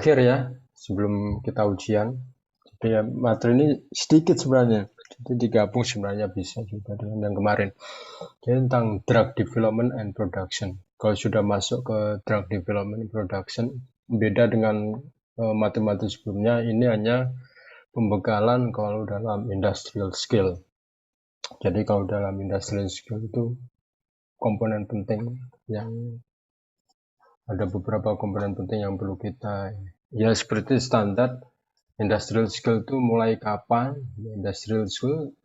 terakhir ya, sebelum kita ujian. Jadi ya, materi ini sedikit sebenarnya. Jadi digabung sebenarnya bisa juga dengan yang kemarin. Jadi tentang drug development and production. Kalau sudah masuk ke drug development and production, beda dengan materi-materi sebelumnya, ini hanya pembekalan kalau dalam industrial skill. Jadi kalau dalam industrial skill itu komponen penting yang ada beberapa komponen penting yang perlu kita ya seperti standar industrial skill itu mulai kapan. Industrial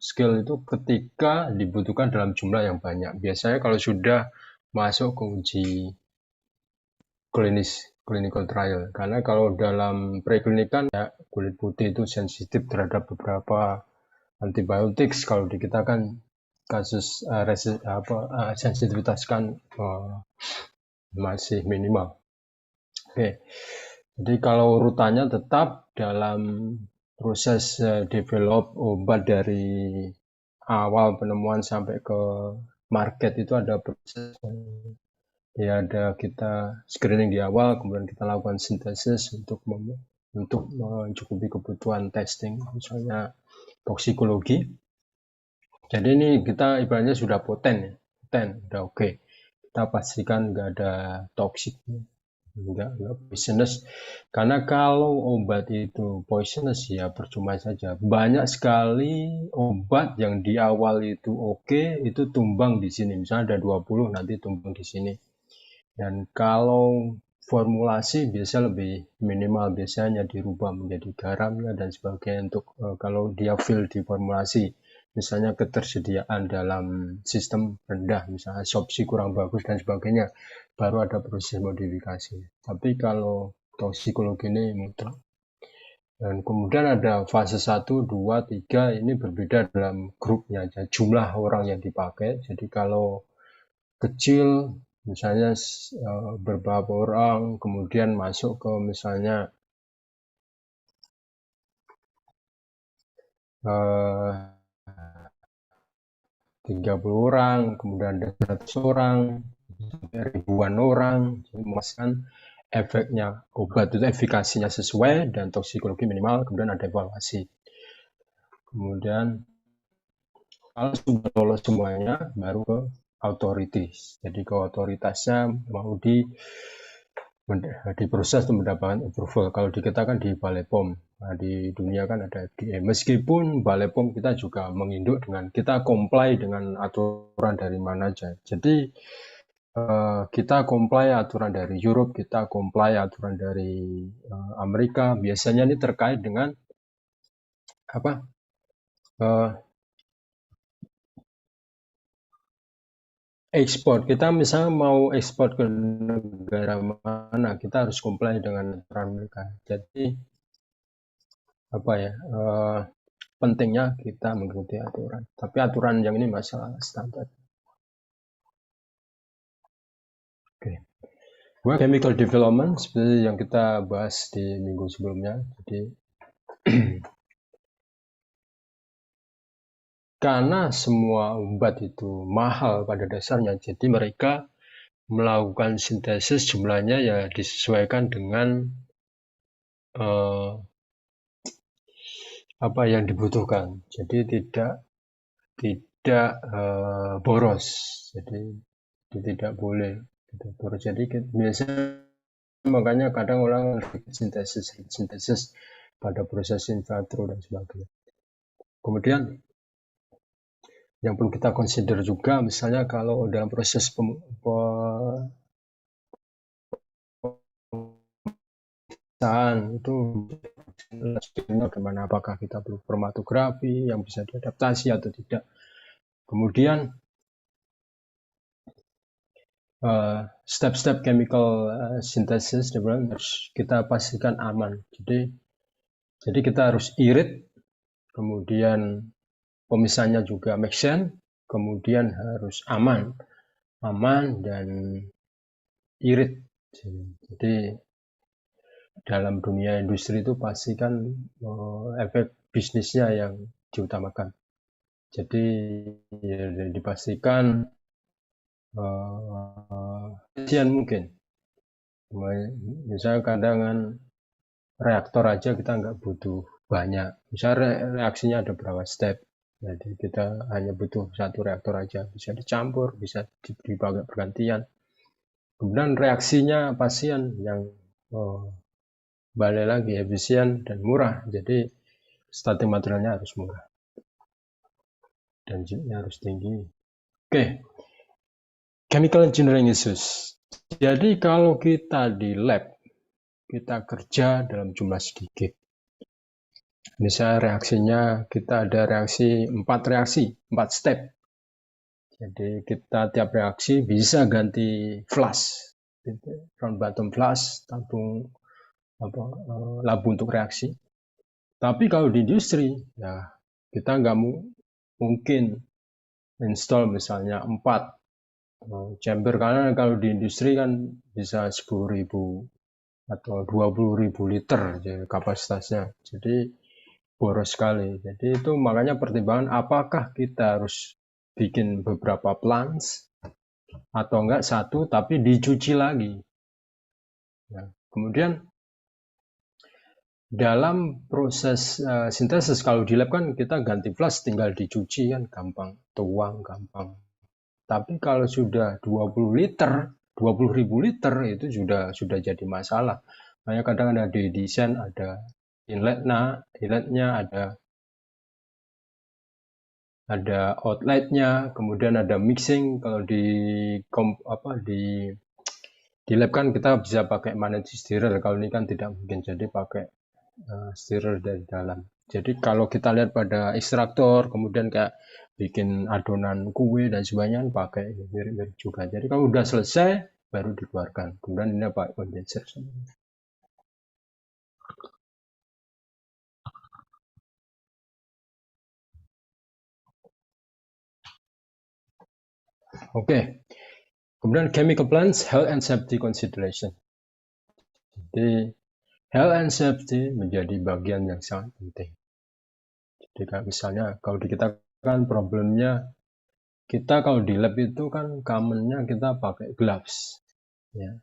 skill itu ketika dibutuhkan dalam jumlah yang banyak. Biasanya kalau sudah masuk ke uji clinical trial, karena kalau dalam preklinikan ya kulit putih itu sensitif terhadap beberapa antibiotik. Kalau di kita kan kasus sensitivitas kan masih minimal. Oke, jadi kalau urutannya tetap dalam proses develop obat dari awal penemuan sampai ke market itu ada proses. Ya ada kita screening di awal, kemudian kita lakukan sintesis untuk mencukupi kebutuhan testing, misalnya toksikologi. Jadi ini kita ibaratnya sudah poten, udah oke. Kita pastikan nggak ada toksik, enggak poisonous. Karena kalau obat itu poisonous ya percuma saja. Banyak sekali obat yang di awal itu oke, itu tumbang di sini. Misalnya ada 20, nanti tumbang di sini. Dan kalau formulasi biasa lebih minimal, biasanya dirubah menjadi garamnya dan sebagainya untuk kalau dia fill di formulasi. Misalnya ketersediaan dalam sistem rendah, misalnya absorpsi kurang bagus dan sebagainya, baru ada proses modifikasi. Tapi kalau toksikologi ini mutlak. Dan kemudian ada fase 1, 2, 3, ini berbeda dalam grupnya, jumlah orang yang dipakai. Jadi kalau kecil, misalnya beberapa orang, kemudian masuk ke misalnya 30 orang, kemudian ada 100 orang, ribuan orang, jadi memastikan efeknya obat itu efikasinya sesuai dan toksikologi minimal, kemudian ada evaluasi. Kemudian kalau sudah lolos semuanya, baru ke authorities. Jadi ke otoritasnya mau diproses untuk mendapatkan approval. Kalau di kita kan di Balai POM, nah, di dunia kan ada FDA. Meskipun Balai POM kita juga menginduk dengan kita comply dengan aturan dari mana aja. Jadi kita comply aturan dari Europe, kita comply aturan dari Amerika. Biasanya ini terkait dengan apa? Ekspor, kita misalnya mau ekspor ke negara mana, kita harus comply dengan aturan mereka. Jadi apa ya? Pentingnya kita mengikuti aturan. Tapi aturan yang ini masalah standar. Oke. Chemical development seperti yang kita bahas di minggu sebelumnya. Jadi karena semua obat itu mahal pada dasarnya, jadi mereka melakukan sintesis jumlahnya ya disesuaikan dengan apa yang dibutuhkan. Jadi tidak boros. Jadi tidak boleh boros. Jadi biasanya makanya kadang orang sintesis pada proses in vitro dan sebagainya. Kemudian yang perlu kita consider juga, misalnya kalau dalam proses pemeriksaan itu bagaimana, apakah kita perlu kromatografi yang bisa diadaptasi atau tidak. Kemudian step-step chemical synthesis harus kita pastikan aman. Jadi kita harus irit, kemudian pemisahannya juga make sense, kemudian harus aman dan irit. Jadi dalam dunia industri itu pastikan efek bisnisnya yang diutamakan. Jadi ya, dipastikan efisien mungkin. Misalnya kadang reaktor aja kita nggak butuh banyak. Misalnya reaksinya ada berapa step, jadi kita hanya butuh satu reaktor aja, bisa dicampur, bisa dipakai bergantian. Kemudian reaksinya pasien yang balik lagi efisien dan murah, jadi starting materialnya harus murah dan yieldnya harus tinggi. Oke, chemical engineering issues. Jadi kalau kita di lab, kita kerja dalam jumlah sedikit. Misalnya reaksinya kita ada reaksi 4 step. Jadi kita tiap reaksi bisa ganti flash, front bottom flash, tabung labu untuk reaksi. Tapi kalau di industri, ya kita nggak mungkin install misalnya 4 chamber, karena kalau di industri kan bisa 10.000 atau 20.000 liter jadi kapasitasnya. Jadi boros sekali. Jadi itu makanya pertimbangan apakah kita harus bikin beberapa plants atau enggak satu tapi dicuci lagi. Nah, kemudian dalam proses sintesis kalau di lab kan kita ganti flash tinggal dicuci kan gampang, tuang gampang. Tapi kalau sudah 20 liter, 20.000 liter itu sudah jadi masalah. Makanya kadang ada di desain ada inletnya, ada outletnya, kemudian ada mixing. Kalau di lab kan kita bisa pakai magnetic stirrer. Kalau ini kan tidak mungkin, jadi pakai stirrer dari dalam. Jadi kalau kita lihat pada ekstraktor, kemudian kayak bikin adonan kue dan sebagainya pakai mirip-mirip juga. Jadi kalau udah selesai baru dikeluarkan. Kemudian ini pakai condenser. Oke. Kemudian chemical plants, health and safety consideration. Jadi health and safety menjadi bagian yang sangat penting. Jadi misalnya kalau di kita kan problemnya, kita kalau di lab itu kan commonnya kita pakai gloves, ya.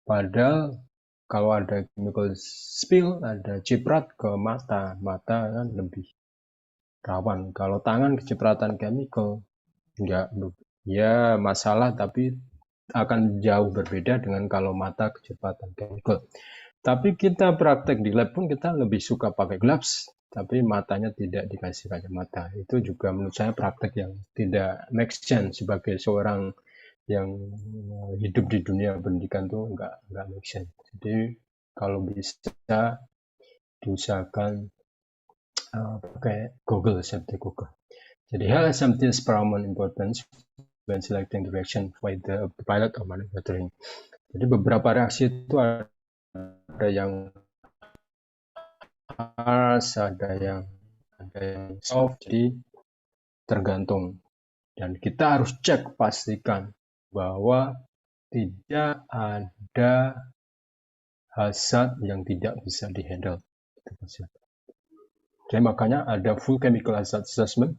Padahal kalau ada chemical spill, ada ciprat ke mata kan lebih rawan. Kalau tangan kecipratan chemical, enggak, ya masalah, tapi akan jauh berbeda dengan kalau mata kecipratan chemical. Tapi kita praktek di lab pun kita lebih suka pakai gloves, tapi matanya tidak dikasih kacamata. Itu juga menurut saya praktek yang tidak make sense sebagai seorang yang hidup di dunia pendidikan tuh nggak make sense. Jadi kalau bisa diusahakan pakai Google, safety Google. Jadi health and safety is paramount importance when selecting direction for the pilot or manufacturing. Jadi beberapa reaksi itu ada yang harsh, ada yang soft, jadi tergantung. Dan kita harus cek pastikan bahwa tidak ada hazard yang tidak bisa dihandle. Jadi makanya ada full chemical hazard assessment.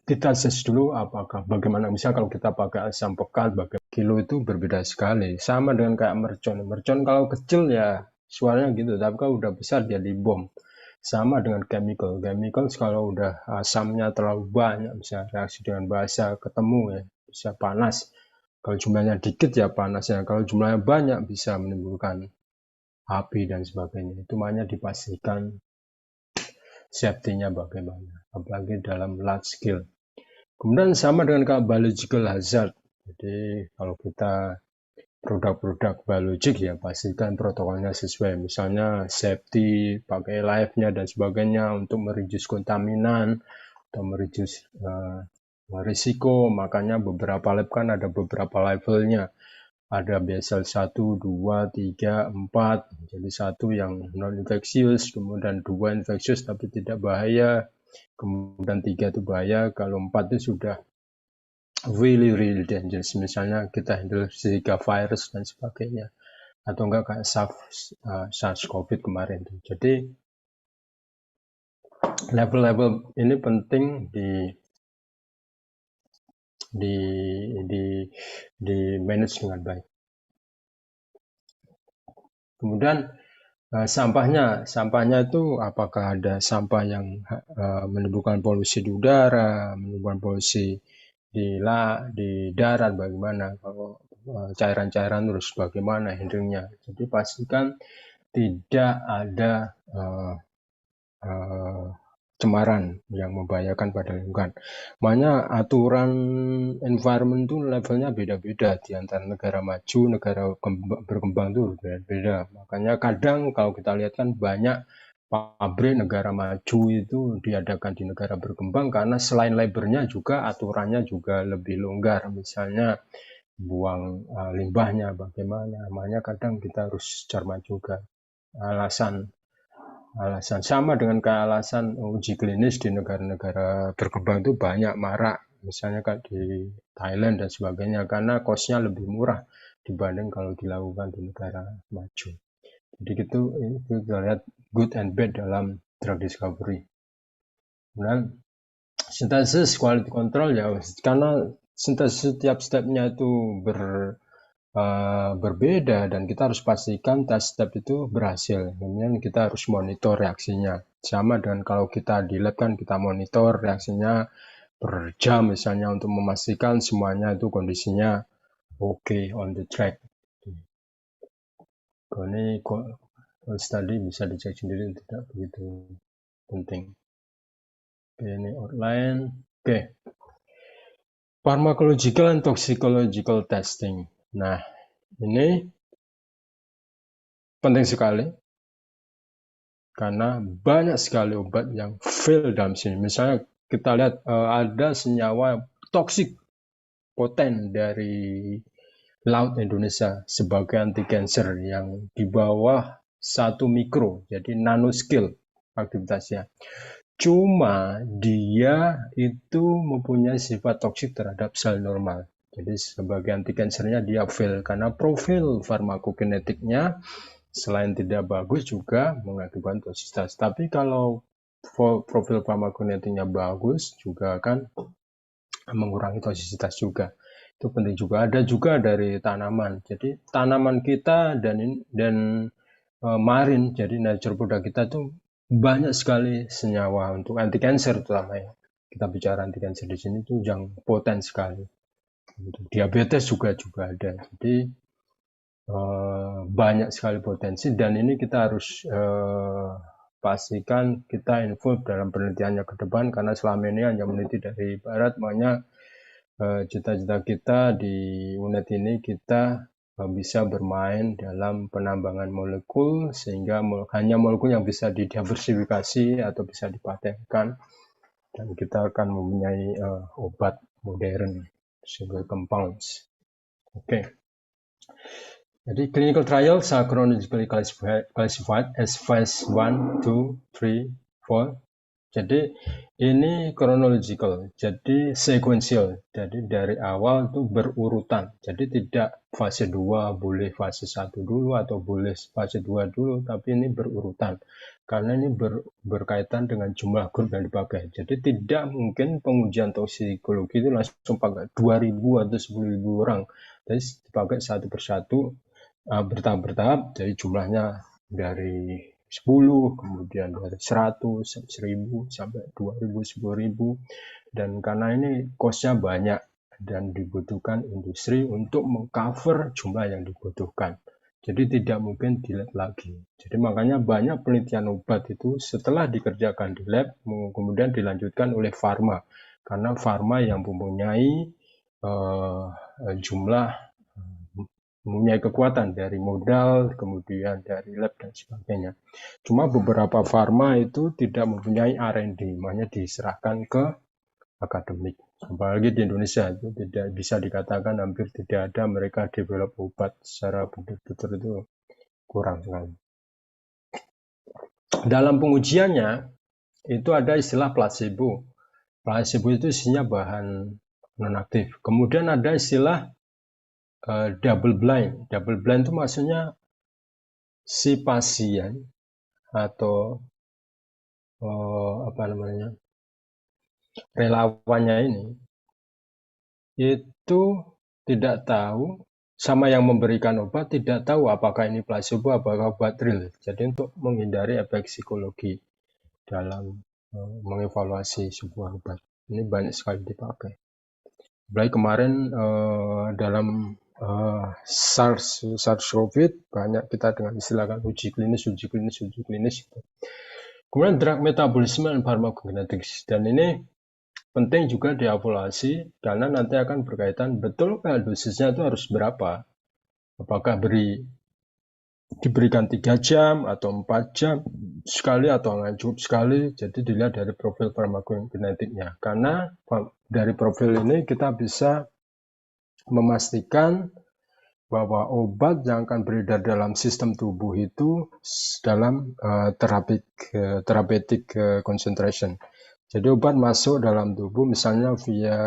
Kita assess dulu apakah bagaimana, misal kalau kita pakai asam pekat, bagaimana kilo itu berbeda sekali. Sama dengan kayak mercon. Mercon kalau kecil ya suaranya gitu, tapi kalau udah besar jadi bom. Sama dengan chemical. Chemical kalau udah asamnya terlalu banyak, bisa reaksi dengan basa, ketemu ya, bisa panas. Kalau jumlahnya dikit ya panasnya. Kalau jumlahnya banyak bisa menimbulkan api dan sebagainya. Itu makanya dipastikan safety-nya bagaimana, apalagi dalam large scale. Kemudian sama dengan biological hazard. Jadi kalau kita produk-produk biologik ya pastikan protokolnya sesuai. Misalnya safety, pakai live-nya dan sebagainya untuk mereduce kontaminan atau mereduce risiko. Makanya beberapa lab kan ada beberapa levelnya. Ada BSL 1, 2, 3, 4. Jadi 1 yang non-infeksius, kemudian 2 infeksius tapi tidak bahaya, kemudian 3 itu bahaya, kalau 4 itu sudah really dangerous. Misalnya kita handle Zika virus dan sebagainya. Atau enggak kayak SARS-CoV kemarin. Jadi level-level ini penting di manage dengan baik. Kemudian Sampahnya itu apakah ada sampah yang menimbulkan polusi di udara, menimbulkan polusi di darat, bagaimana? Kalau cairan-cairan terus bagaimana handlingnya? Jadi pastikan tidak ada uh, uh, cemaran yang membahayakan pada lingkungan. Makanya aturan environment itu levelnya beda-beda di antara negara maju, negara berkembang itu beda-beda. Makanya kadang kalau kita lihat kan banyak pabrik negara maju itu diadakan di negara berkembang karena selain labornya juga aturannya juga lebih longgar. Misalnya buang limbahnya bagaimana. Makanya kadang kita harus cermat juga alasan alasan sama dengan kayak alasan uji klinis di negara-negara berkembang itu banyak marak, misalnya kayak di Thailand dan sebagainya, karena kosnya lebih murah dibanding kalau dilakukan di negara maju. Jadi itu kita lihat good and bad dalam drug discovery. Kemudian sintesis quality control ya, karena sintesis setiap stepnya itu berbeda dan kita harus pastikan test step itu berhasil. Kemudian kita harus monitor reaksinya. Sama dengan kalau kita di lab kan kita monitor reaksinya per jam misalnya untuk memastikan semuanya itu kondisinya oke, on the track. Ini tadi bisa dicek sendiri, tidak begitu penting. Oke, ini outline. Oke. Pharmacological and toxicological testing. Nah, ini penting sekali karena banyak sekali obat yang fail dalam sini. Misalnya kita lihat ada senyawa toksik poten dari Laut Indonesia sebagai anti cancer yang di bawah 1 mikro, jadi nanoscale aktivitasnya. Cuma dia itu mempunyai sifat toksik terhadap sel normal. Jadi sebagai anti cancernya dia fail karena profil farmakokinetiknya selain tidak bagus juga mengakibatkan toksisitas. Tapi kalau profil farmakokinetiknya bagus juga akan mengurangi toksisitas juga. Itu penting juga. Ada juga dari tanaman. Jadi tanaman kita dan marin, jadi nature product kita tuh banyak sekali senyawa untuk anti cancer terutama ya. Kita bicara anti cancer di sini tuh yang poten sekali. Untuk diabetes juga ada. Jadi banyak sekali potensi dan ini kita harus pastikan kita involve dalam penelitiannya ke depan karena selama ini hanya meneliti dari barat, makanya cita-cita kita di unit ini kita bisa bermain dalam penambangan molekul sehingga hanya molekul yang bisa didiversifikasi atau bisa dipatenkan dan kita akan mempunyai obat modern single compounds. Oke. Jadi clinical trials are chronologically classified as phase 1, 2, 3, 4. Jadi ini chronological, jadi sequential. Jadi dari awal itu berurutan. Jadi tidak fase 2 boleh fase 1 dulu atau boleh fase 2 dulu, tapi ini berurutan. Karena ini berkaitan dengan jumlah grup yang dipakai. Jadi tidak mungkin pengujian toksikologi itu langsung pakai 2.000 atau 10.000 orang. Jadi dipakai satu persatu bertahap-bertahap, jadi jumlahnya dari 10, kemudian dari 100, 1000, sampai 2000, 10.000. Dan karena ini cost-nya banyak dan dibutuhkan industri untuk mengcover jumlah yang dibutuhkan. Jadi tidak mungkin di lab lagi. Jadi makanya banyak penelitian obat itu setelah dikerjakan di lab, kemudian dilanjutkan oleh farma. Karena farma yang mempunyai jumlah mempunyai kekuatan dari modal, kemudian dari lab dan sebagainya. Cuma beberapa farma itu tidak mempunyai R&D, makanya diserahkan ke akademik. Apalagi di Indonesia itu tidak bisa dikatakan hampir tidak ada mereka develop obat secara betul-betul itu kurang sekali. Dalam pengujiannya itu ada istilah placebo. Placebo itu isinya bahan nonaktif. Kemudian ada istilah double blind. Double blind itu maksudnya si pasien atau relawannya ini itu tidak tahu sama yang memberikan obat tidak tahu apakah ini placebo, apakah obat real. Jadi untuk menghindari efek psikologi dalam mengevaluasi sebuah obat. Ini banyak sekali dipakai. Mulai kemarin dalam SARS-CoV banyak kita dengan istilahkan uji klinis. Kemudian drug metabolisme and pharmacokinetics. Dan ini penting juga dievaluasi karena nanti akan berkaitan betul dosisnya itu harus berapa. Apakah diberikan 3 jam atau 4 jam sekali atau nggak cukup sekali. Jadi dilihat dari profil farmakokinetiknya. Karena dari profil ini kita bisa memastikan bahwa obat yang akan beredar dalam sistem tubuh itu dalam therapeutic concentration. Jadi obat masuk dalam tubuh misalnya via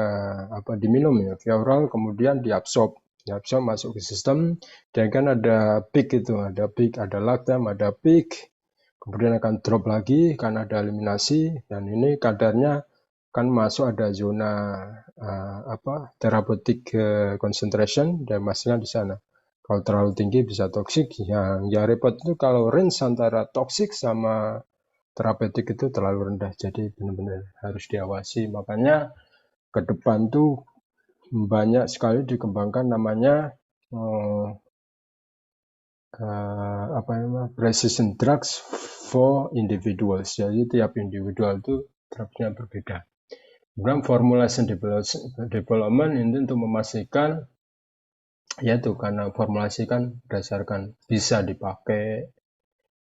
diminum ya, via oral kemudian diabsorb masuk ke sistem dan kan ada peak itu, ada lactam, ada peak, kemudian akan drop lagi karena ada eliminasi dan ini kadarnya kan masuk ada zona therapeutic concentration dan masuknya di sana. Kalau terlalu tinggi bisa toksik. Yang repot itu kalau range antara toksik sama terapeutik itu terlalu rendah. Jadi benar-benar harus diawasi. Makanya ke depan tuh banyak sekali dikembangkan namanya precision drugs for individuals. Jadi tiap individual itu drugnya berbeda. Kemudian formulation development ini untuk memastikan yaitu karena formulasi kan berdasarkan bisa dipakai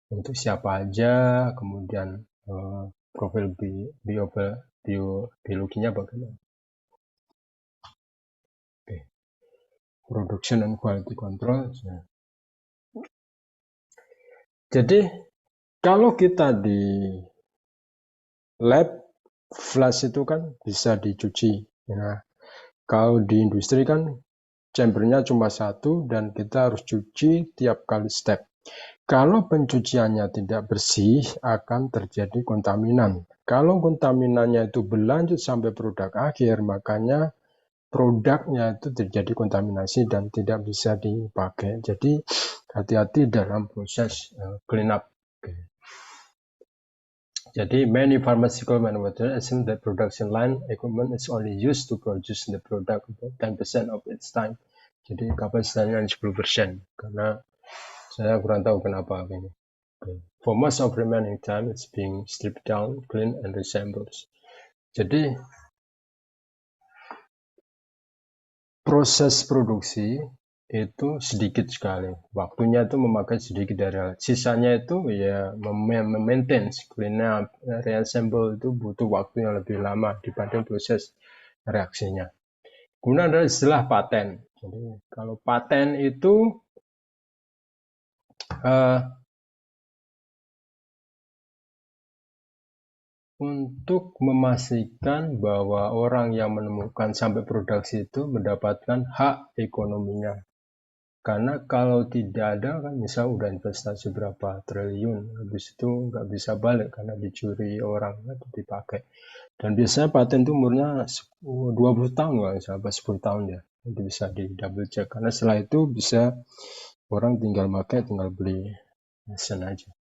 untuk siapa aja, kemudian profil biologinya bagaimana. Okay. Production and quality control. Jadi kalau kita di lab, flash itu kan bisa dicuci. Nah, kalau di industri kan chambernya cuma satu dan kita harus cuci tiap kali step. Kalau pencuciannya tidak bersih akan terjadi kontaminan. Kalau kontaminannya itu berlanjut sampai produk akhir, makanya produknya itu terjadi kontaminasi dan tidak bisa dipakai. Jadi hati-hati dalam proses clean up. Jadi many pharmaceutical manufacturers assume that production line equipment is only used to produce the product 10% of its time. Jadi kapasitasnya 10%. Karena saya kurang tahu kenapa ini. For most of remaining time, it's being stripped down, clean, and reassembled. Jadi proses produksi itu sedikit sekali. Waktunya itu memakai sedikit dari sisanya itu ya memaintain, clean up, reassemble itu butuh waktu yang lebih lama dibanding proses reaksinya. Kemudian ada istilah paten. Jadi kalau paten itu untuk memastikan bahwa orang yang menemukan sampai produksi itu mendapatkan hak ekonominya. Karena kalau tidak ada kan misal udah investasi berapa triliun, habis itu nggak bisa balik karena dicuri orang atau dipakai. Dan biasanya paten itu umurnya 20 tahun nggak sampai 10 tahun ya. Itu bisa di double check karena setelah itu bisa orang tinggal pakai, tinggal beli mesin aja.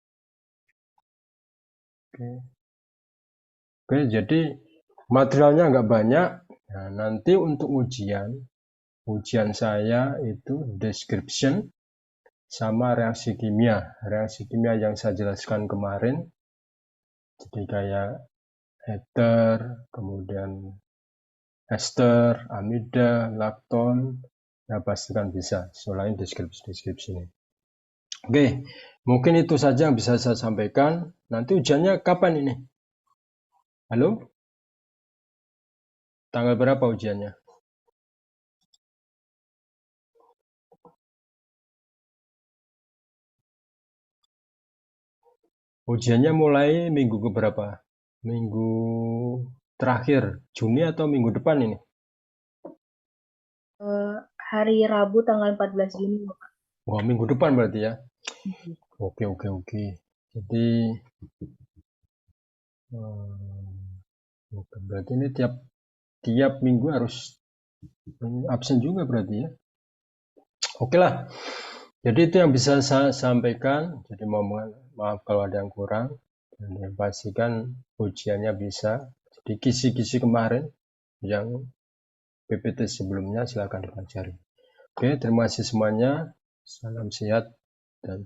Oke, jadi materialnya nggak banyak. Nah, nanti untuk ujian saya itu description sama reaksi kimia. Reaksi kimia yang saya jelaskan kemarin, jadi kayak ether, kemudian ester, amida, lakton, ya pastikan bisa. Selain deskripsi ini. Oke, mungkin itu saja yang bisa saya sampaikan. Nanti ujiannya kapan ini? Halo? Tanggal berapa ujiannya? Ujiannya mulai minggu keberapa? Minggu terakhir, Juni atau minggu depan ini? Hari Rabu tanggal 14 Juni, Bapak. Wah, minggu depan berarti ya? Oke. Jadi, berarti ini tiap minggu harus absen juga berarti ya? Oke lah. Jadi itu yang bisa saya sampaikan. Jadi maaf kalau ada yang kurang. Dan yang pastikan ujiannya bisa. Jadi kisi-kisi kemarin yang PPT sebelumnya silakan dipelajari. Oke, terima kasih semuanya. Salam sehat dan